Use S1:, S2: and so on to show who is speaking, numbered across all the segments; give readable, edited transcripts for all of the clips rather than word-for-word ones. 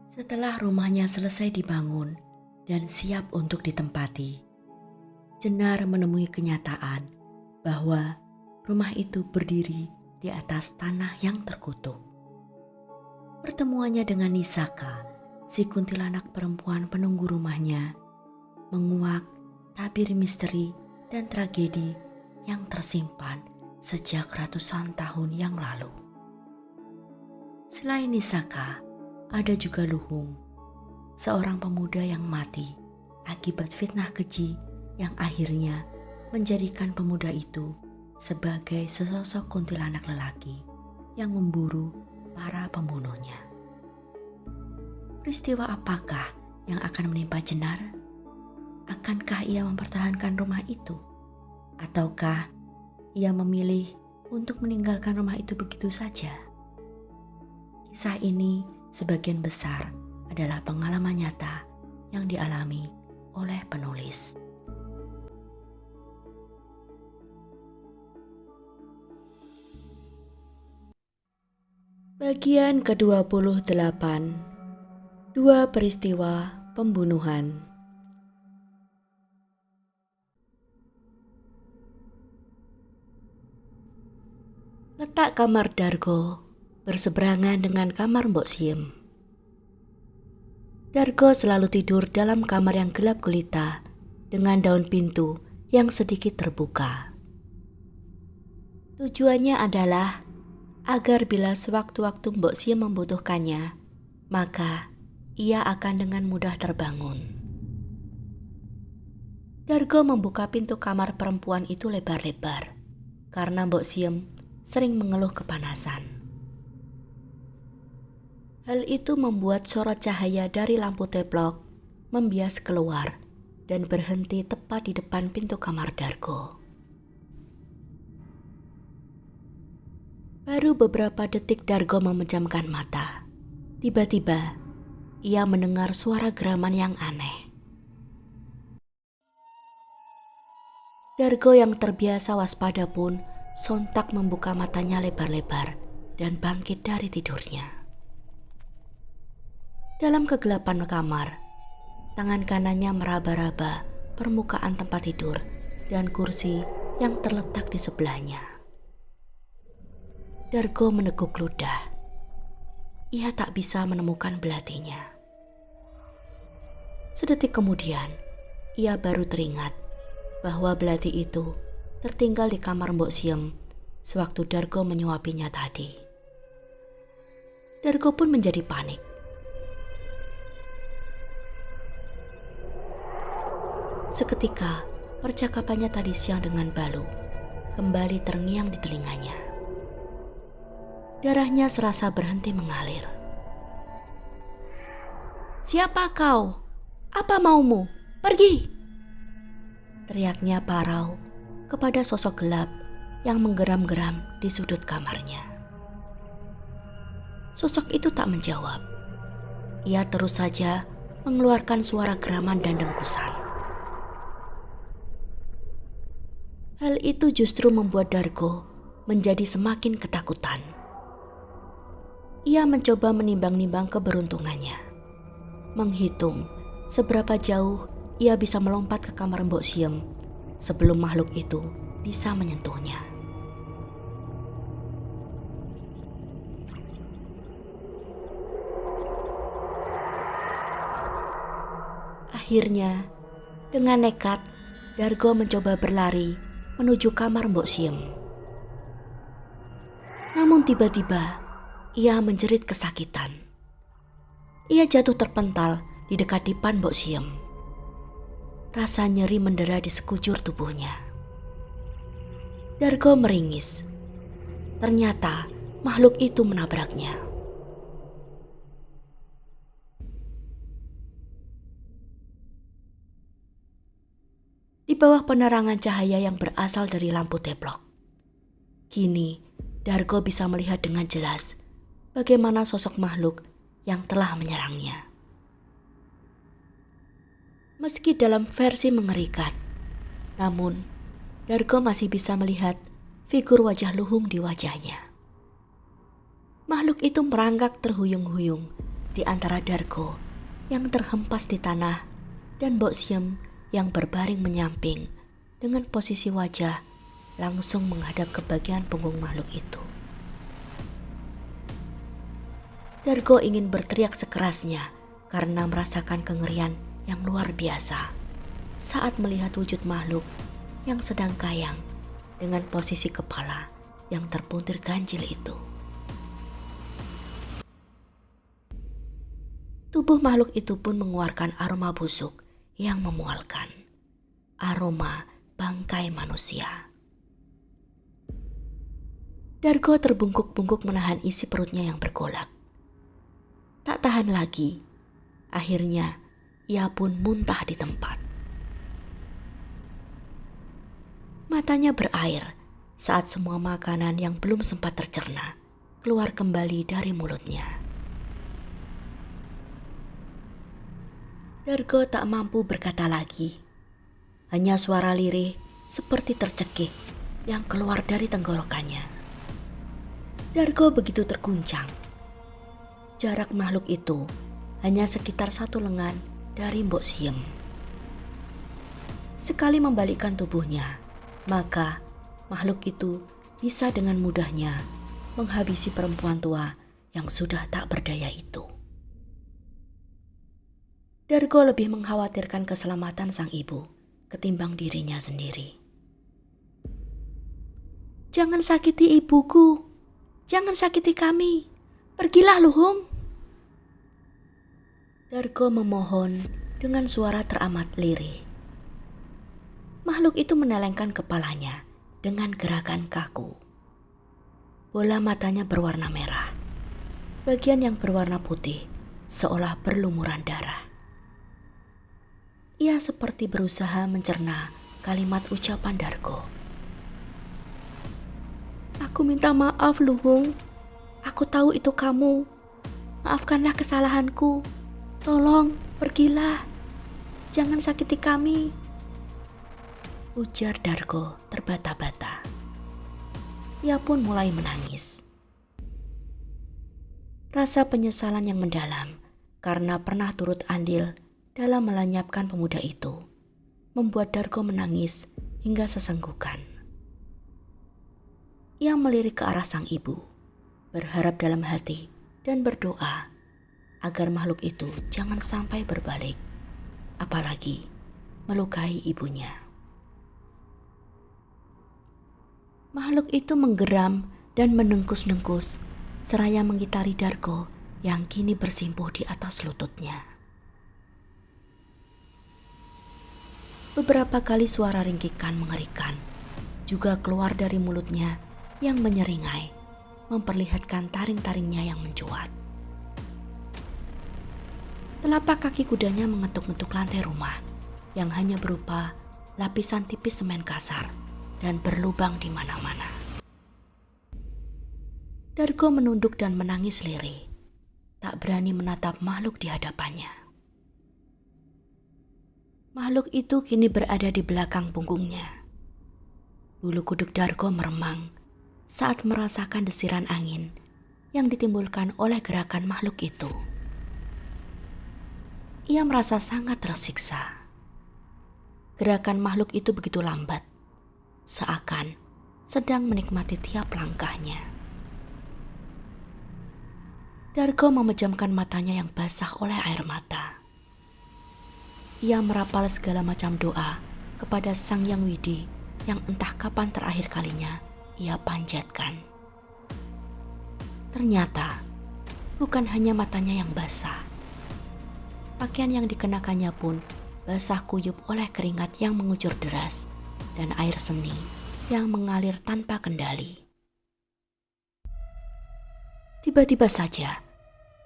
S1: Setelah rumahnya selesai dibangun dan siap untuk ditempati, Jenar menemui kenyataan bahwa rumah itu berdiri di atas tanah yang terkutuk. Pertemuannya dengan Nisaka, si kuntilanak perempuan penunggu rumahnya, menguak tabir misteri dan tragedi yang tersimpan sejak ratusan tahun yang lalu. Selain Nisaka, ada juga Luhung, seorang pemuda yang mati akibat fitnah keji yang akhirnya menjadikan pemuda itu sebagai sesosok kuntilanak lelaki yang memburu para pembunuhnya. Peristiwa apakah yang akan menimpa Jenar? Akankah ia mempertahankan rumah itu? Ataukah ia memilih untuk meninggalkan rumah itu begitu saja? Kisah ini sebagian besar adalah pengalaman nyata yang dialami oleh penulis. Bagian ke-28, dua peristiwa pembunuhan. Letak kamar Dargo berseberangan dengan kamar Mbok Siem. Dargo selalu tidur dalam kamar yang gelap gulita dengan daun pintu yang sedikit terbuka. Tujuannya adalah agar bila sewaktu-waktu Mbok Siem membutuhkannya, maka ia akan dengan mudah terbangun. Dargo membuka pintu kamar perempuan itu lebar-lebar karena Mbok Siem sering mengeluh kepanasan. Hal itu membuat sorot cahaya dari lampu teplok membias keluar dan berhenti tepat di depan pintu kamar Dargo. Baru beberapa detik Dargo memejamkan mata. Tiba-tiba ia mendengar suara geraman yang aneh. Dargo yang terbiasa waspada pun sontak membuka matanya lebar-lebar dan bangkit dari tidurnya. Dalam kegelapan kamar, tangan kanannya meraba-raba permukaan tempat tidur dan kursi yang terletak di sebelahnya. Dargo meneguk ludah. Ia tak bisa menemukan belatinya. Sedetik kemudian, ia baru teringat bahwa belati itu tertinggal di kamar Mbok Siem sewaktu Dargo menyuapinya tadi. Dargo pun menjadi panik. Seketika, percakapannya tadi siang dengan Balu kembali terngiang di telinganya. Darahnya serasa berhenti mengalir. "Siapa kau? Apa maumu? Pergi!" teriaknya parau kepada sosok gelap yang menggeram-geram di sudut kamarnya. Sosok itu tak menjawab. Ia terus saja mengeluarkan suara geraman dan dengkusan. Hal itu justru membuat Dargo menjadi semakin ketakutan. Ia mencoba menimbang-nimbang keberuntungannya, menghitung seberapa jauh ia bisa melompat ke kamar Mbok Siem sebelum makhluk itu bisa menyentuhnya. Akhirnya, dengan nekat, Dargo mencoba berlari menuju kamar Mbok Siem. Namun tiba-tiba, ia menjerit kesakitan. Ia jatuh terpental di dekat dipan Mbok Siem. Rasa nyeri mendera di sekujur tubuhnya. Dargo meringis. Ternyata makhluk itu menabraknya. Di bawah penerangan cahaya yang berasal dari lampu teplok, kini Dargo bisa melihat dengan jelas bagaimana sosok makhluk yang telah menyerangnya. Meski dalam versi mengerikan, namun Dargo masih bisa melihat figur wajah Luhung di wajahnya. Makhluk itu merangkak terhuyung-huyung di antara Dargo yang terhempas di tanah dan Mbok Siem yang berbaring menyamping dengan posisi wajah langsung menghadap ke bagian punggung makhluk itu. Dargo ingin berteriak sekerasnya karena merasakan kengerian yang luar biasa saat melihat wujud makhluk yang sedang kayang dengan posisi kepala yang terpuntir ganjil itu. Tubuh makhluk itu pun mengeluarkan aroma busuk yang memualkan, aroma bangkai manusia. Dargo terbungkuk-bungkuk menahan isi perutnya yang bergolak. Tak tahan lagi, akhirnya ia pun muntah di tempat. Matanya berair saat semua makanan yang belum sempat tercerna keluar kembali dari mulutnya. Dargo tak mampu berkata lagi. Hanya suara lirih seperti tercekik yang keluar dari tenggorokannya. Dargo begitu terguncang. Jarak makhluk itu hanya sekitar 1 lengan dari Mbok Siem. Sekali membalikkan tubuhnya, maka makhluk itu bisa dengan mudahnya menghabisi perempuan tua yang sudah tak berdaya itu. Dargo lebih mengkhawatirkan keselamatan sang ibu ketimbang dirinya sendiri. "Jangan sakiti ibuku, jangan sakiti kami, pergilah Luhung." Dargo memohon dengan suara teramat lirih. Makhluk itu menelengkan kepalanya dengan gerakan kaku. Bola matanya berwarna merah, bagian yang berwarna putih seolah berlumuran darah. Ia seperti berusaha mencerna kalimat ucapan Dargo. "Aku minta maaf Luhung, aku tahu itu kamu. Maafkanlah kesalahanku. Tolong pergilah, jangan sakiti kami," ujar Dargo terbata-bata. Ia pun mulai menangis. Rasa penyesalan yang mendalam karena pernah turut andil dalam melenyapkan pemuda itu membuat Dargo menangis hingga sesenggukan. Ia melirik ke arah sang ibu, berharap dalam hati dan berdoa agar makhluk itu jangan sampai berbalik, apalagi melukai ibunya. Makhluk itu menggeram dan menengkus-nengkus seraya mengitari Dargo yang kini bersimpuh di atas lututnya. Beberapa kali suara ringkikan mengerikan juga keluar dari mulutnya yang menyeringai, memperlihatkan taring-taringnya yang mencuat. Telapak kaki kudanya mengetuk-ngetuk lantai rumah yang hanya berupa lapisan tipis semen kasar dan berlubang di mana-mana. Dargo menunduk dan menangis lirih, tak berani menatap makhluk di hadapannya. Makhluk itu kini berada di belakang punggungnya. Bulu kuduk Dargo meremang saat merasakan desiran angin yang ditimbulkan oleh gerakan makhluk itu. Ia merasa sangat tersiksa. Gerakan makhluk itu begitu lambat, seakan sedang menikmati tiap langkahnya. Dargo memejamkan matanya yang basah oleh air mata. Ia merapal segala macam doa kepada Sang Hyang Widi yang entah kapan terakhir kalinya ia panjatkan. Ternyata bukan hanya matanya yang basah. Pakaian yang dikenakannya pun basah kuyup oleh keringat yang mengucur deras dan air seni yang mengalir tanpa kendali. Tiba-tiba saja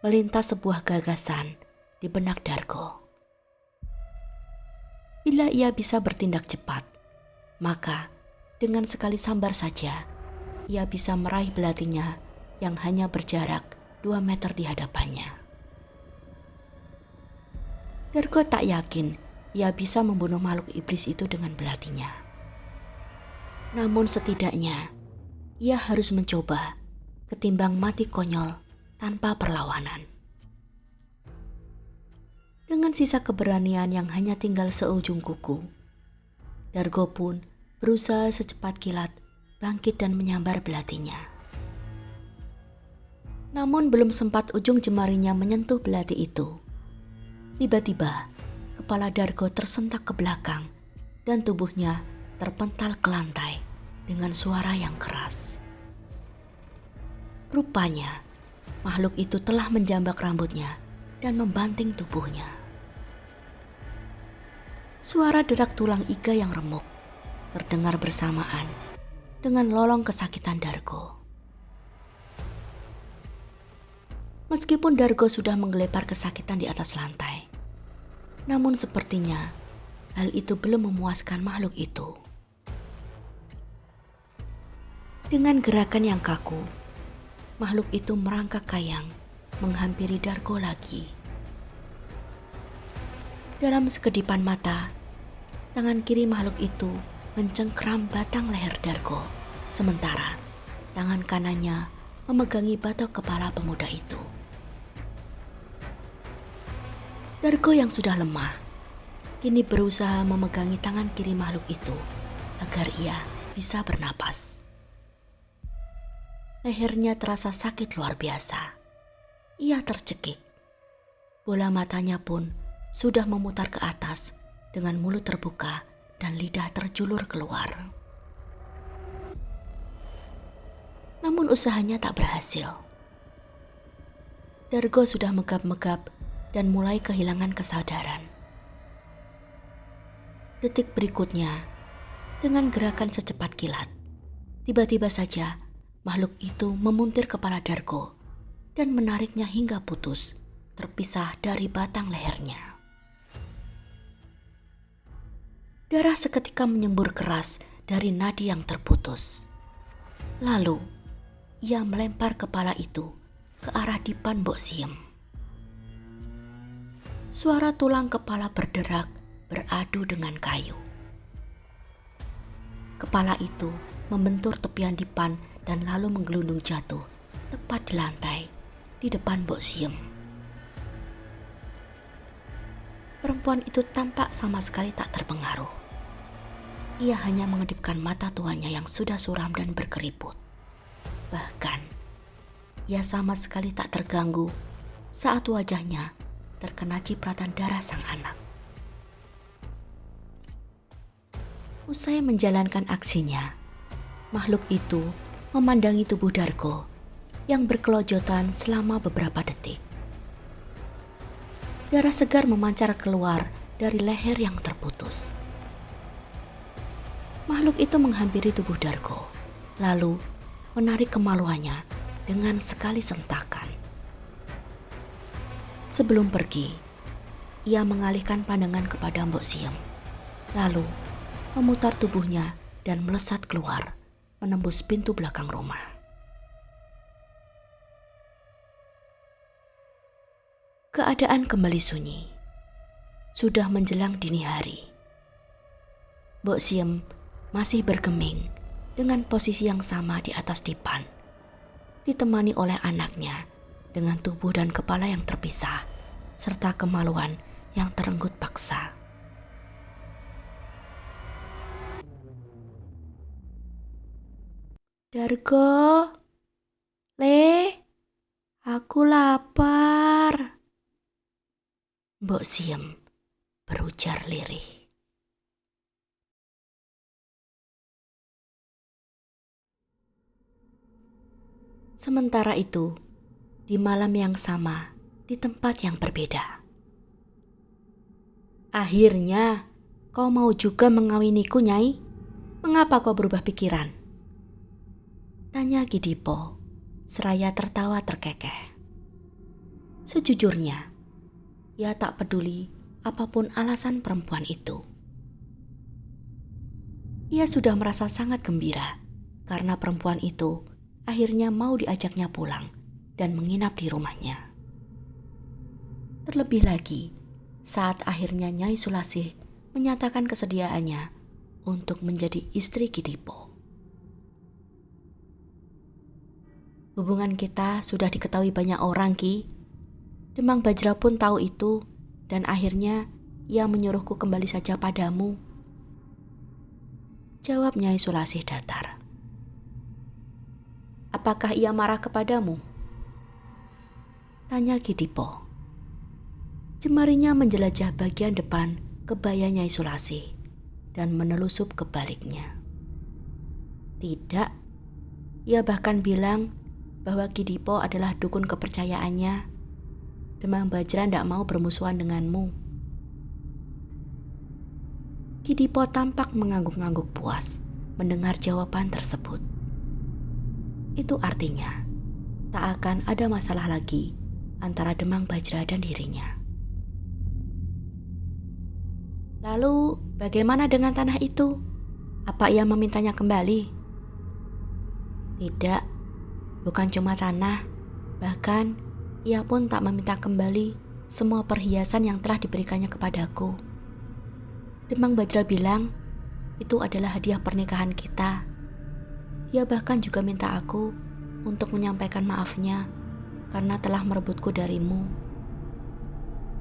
S1: melintas sebuah gagasan di benak Dargo. Bila ia bisa bertindak cepat, maka dengan sekali sambar saja ia bisa meraih belatinya yang hanya berjarak 2 meter di hadapannya. Dargo tak yakin ia bisa membunuh makhluk iblis itu dengan belatinya. Namun setidaknya ia harus mencoba ketimbang mati konyol tanpa perlawanan. Dengan sisa keberanian yang hanya tinggal seujung kuku, Dargo pun berusaha secepat kilat bangkit dan menyambar belatinya. Namun belum sempat ujung jemarinya menyentuh belati itu, tiba-tiba kepala Dargo tersentak ke belakang dan tubuhnya terpental ke lantai dengan suara yang keras. Rupanya, makhluk itu telah menjambak rambutnya dan membanting tubuhnya. Suara derak tulang iga yang remuk terdengar bersamaan dengan lolong kesakitan Dargo. Meskipun Dargo sudah menggelepar kesakitan di atas lantai, namun sepertinya hal itu belum memuaskan makhluk itu. Dengan gerakan yang kaku, makhluk itu merangkak kayang menghampiri Dargo lagi. Dalam sekedipan mata, tangan kiri makhluk itu mencengkram batang leher Dargo, sementara tangan kanannya memegangi batok kepala pemuda itu. Dargo yang sudah lemah, kini berusaha memegangi tangan kiri makhluk itu agar ia bisa bernapas. Lehernya terasa sakit luar biasa. Ia tercekik. Bola matanya pun sudah memutar ke atas dengan mulut terbuka dan lidah terjulur keluar. Namun usahanya tak berhasil. Dargo sudah megap-megap dan mulai kehilangan kesadaran. Detik berikutnya, dengan gerakan secepat kilat, tiba-tiba saja makhluk itu memuntir kepala Dargo dan menariknya hingga putus, terpisah dari batang lehernya. Darah seketika menyembur keras dari nadi yang terputus. Lalu, ia melempar kepala itu ke arah dipan Mbok Siem. Suara tulang kepala berderak beradu dengan kayu. Kepala itu membentur tepian dipan dan lalu menggelundung jatuh tepat di lantai di depan Mbok Siem. Perempuan itu tampak sama sekali tak terpengaruh. Ia hanya mengedipkan mata tuannya yang sudah suram dan berkeriput. Bahkan, ia sama sekali tak terganggu saat wajahnya terkena cipratan darah sang anak. Usai menjalankan aksinya, makhluk itu memandangi tubuh Dargo yang berkelojotan selama beberapa detik. Darah segar memancar keluar dari leher yang terputus. Makhluk itu menghampiri tubuh Dargo, lalu menarik kemaluannya dengan sekali sentakan. Sebelum pergi, ia mengalihkan pandangan kepada Mbok Siem, lalu memutar tubuhnya dan melesat keluar, menembus pintu belakang rumah. Keadaan kembali sunyi. Sudah menjelang dini hari. Mbok Siem masih bergeming dengan posisi yang sama di atas dipan, ditemani oleh anaknya dengan tubuh dan kepala yang terpisah, serta kemaluan yang terenggut paksa. Dargo, aku lapar. Mbok Siem berujar lirih. Sementara itu, di malam yang sama, di tempat yang berbeda. Akhirnya, kau mau juga mengawiniku, Nyai? Mengapa kau berubah pikiran? Tanya Gidipo, seraya tertawa terkekeh. Sejujurnya, ia tak peduli apapun alasan perempuan itu. Ia sudah merasa sangat gembira karena perempuan itu akhirnya mau diajaknya pulang dan menginap di rumahnya. Terlebih lagi, saat akhirnya Nyai Sulasih menyatakan kesediaannya untuk menjadi istri Gidipo. Hubungan kita sudah diketahui banyak orang, Ki. Demang Bajra pun tahu itu dan akhirnya ia menyuruhku kembali saja padamu. Jawab Nyai Sulasih datar. Apakah ia marah kepadamu? Tanya Ki Dipo. Jemarinya menjelajah bagian depan kebaya Nyai Sulasih dan menelusup ke baliknya. Tidak, ia bahkan bilang bahwa Ki Dipo adalah dukun kepercayaannya. Demang Bajra tidak mau bermusuhan denganmu. Ki Dipo tampak mengangguk-angguk puas mendengar jawaban tersebut. Itu artinya tak akan ada masalah lagi antara Demang Bajra dan dirinya. Lalu bagaimana dengan tanah itu? Apa ia memintanya kembali? Tidak, bukan cuma tanah, bahkan ia pun tak meminta kembali semua perhiasan yang telah diberikannya kepadaku. Demang Bajra bilang itu adalah hadiah pernikahan kita. Dia bahkan juga minta aku untuk menyampaikan maafnya karena telah merebutku darimu.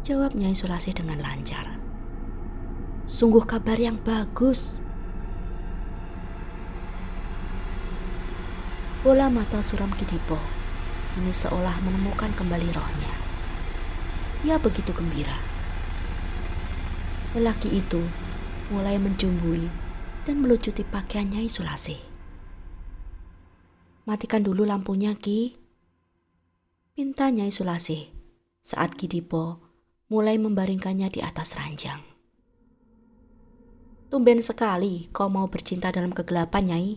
S1: Jawab Nyai Sulasih dengan lancar. Sungguh kabar yang bagus. Bola mata suram Ki Dipo kini seolah menemukan kembali rohnya. Ia begitu gembira. Lelaki itu mulai mencumbui dan melucuti pakaian Nyai Sulasih. Matikan dulu lampunya, Ki. Pinta Nyai Sulasih saat Ki Dipo mulai membaringkannya di atas ranjang. Tumben sekali kau mau bercinta dalam kegelapan, Nyai.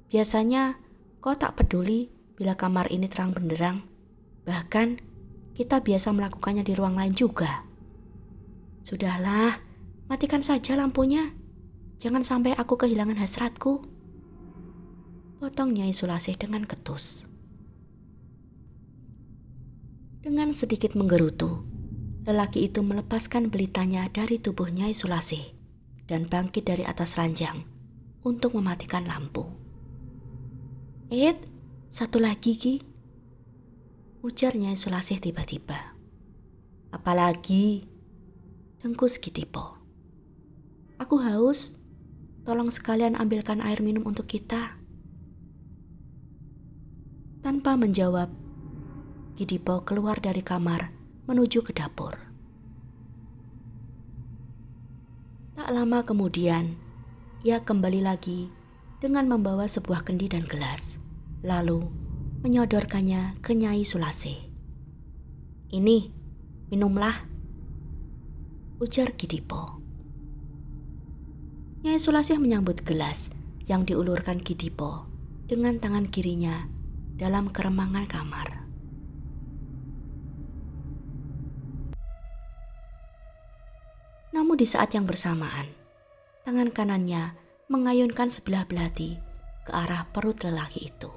S1: Biasanya kau tak peduli bila kamar ini terang benderang. Bahkan kita biasa melakukannya di ruang lain juga. Sudahlah, matikan saja lampunya. Jangan sampai aku kehilangan hasratku. Potong Nyai Sulasih dengan ketus. Dengan sedikit menggerutu, lelaki itu melepaskan belitanya dari tubuh Nyai Sulasih dan bangkit dari atas ranjang untuk mematikan lampu. Satu lagi, Ki. Ujar Nyai Sulasih tiba-tiba. Apalagi? Dengkus Ki Dipo. Aku haus. Tolong sekalian ambilkan air minum untuk kita. Tanpa menjawab, Ki Dipo keluar dari kamar menuju ke dapur. Tak lama kemudian, ia kembali lagi dengan membawa sebuah kendi dan gelas. Lalu menyodorkannya ke Nyai Sulasih. Ini, minumlah, ujar Ki Dipo. Nyai Sulasih menyambut gelas yang diulurkan Ki Dipo dengan tangan kirinya dalam keremangan kamar. Namun di saat yang bersamaan, tangan kanannya mengayunkan sebelah belati ke arah perut lelaki itu.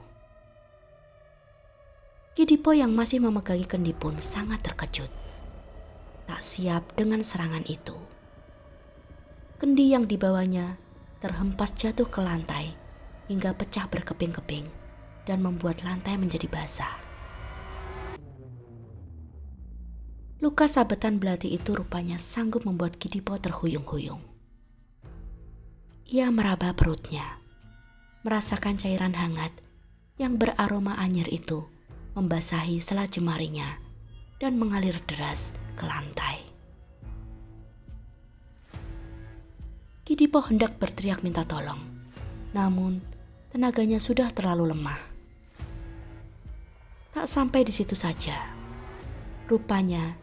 S1: Ki Dipo yang masih memegangi kendi pun sangat terkejut. Tak siap dengan serangan itu. Kendi yang dibawanya terhempas jatuh ke lantai hingga pecah berkeping-keping dan membuat lantai menjadi basah. Luka sabetan belati itu rupanya sanggup membuat Ki Dipo terhuyung-huyung. Ia meraba perutnya, merasakan cairan hangat yang beraroma anyir itu membasahi sela jemarinya dan mengalir deras ke lantai. Ki Dipo hendak berteriak minta tolong, namun tenaganya sudah terlalu lemah. Tak sampai di situ saja. Rupanya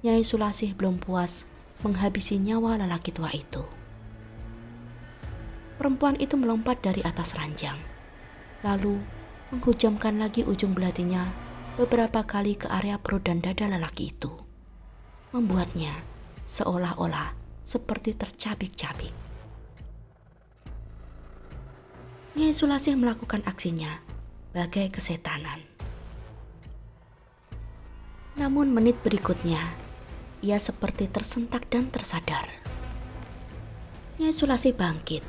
S1: Nyai Sulasih belum puas menghabisi nyawa lelaki tua itu. Perempuan itu melompat dari atas ranjang, lalu menghujamkan lagi ujung belatinya beberapa kali ke area perut dan dada lelaki itu, membuatnya seolah-olah seperti tercabik-cabik. Nyai Sulasih melakukan aksinya bagai kesetanan. Namun menit berikutnya, ia seperti tersentak dan tersadar. Nyai Sulasih bangkit,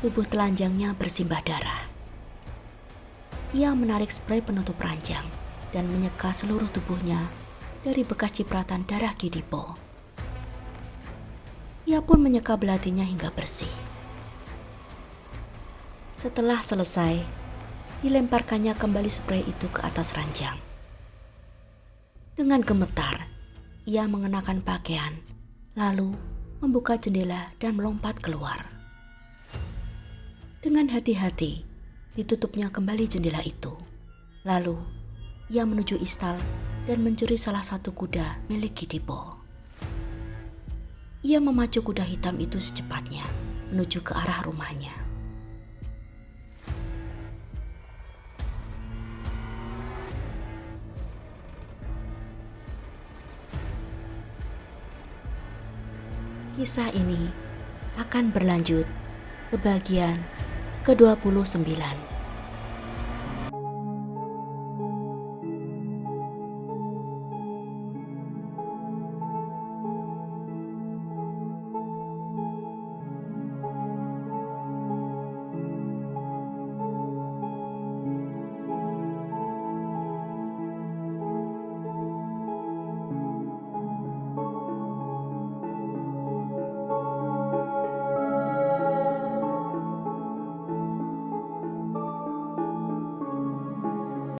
S1: tubuh telanjangnya bersimbah darah. Ia menarik spray penutup ranjang dan menyeka seluruh tubuhnya dari bekas cipratan darah Ki Dipo Ia pun menyeka belatinya hingga bersih. Setelah selesai, dilemparkannya kembali spray itu ke atas ranjang. Dengan gemetar, ia mengenakan pakaian, lalu membuka jendela dan melompat keluar. Dengan hati-hati, ditutupnya kembali jendela itu. Lalu, ia menuju istal dan mencuri salah satu kuda milik Kidipo. Ia memacu kuda hitam itu secepatnya menuju ke arah rumahnya. Kisah ini akan berlanjut ke bagian ke-29.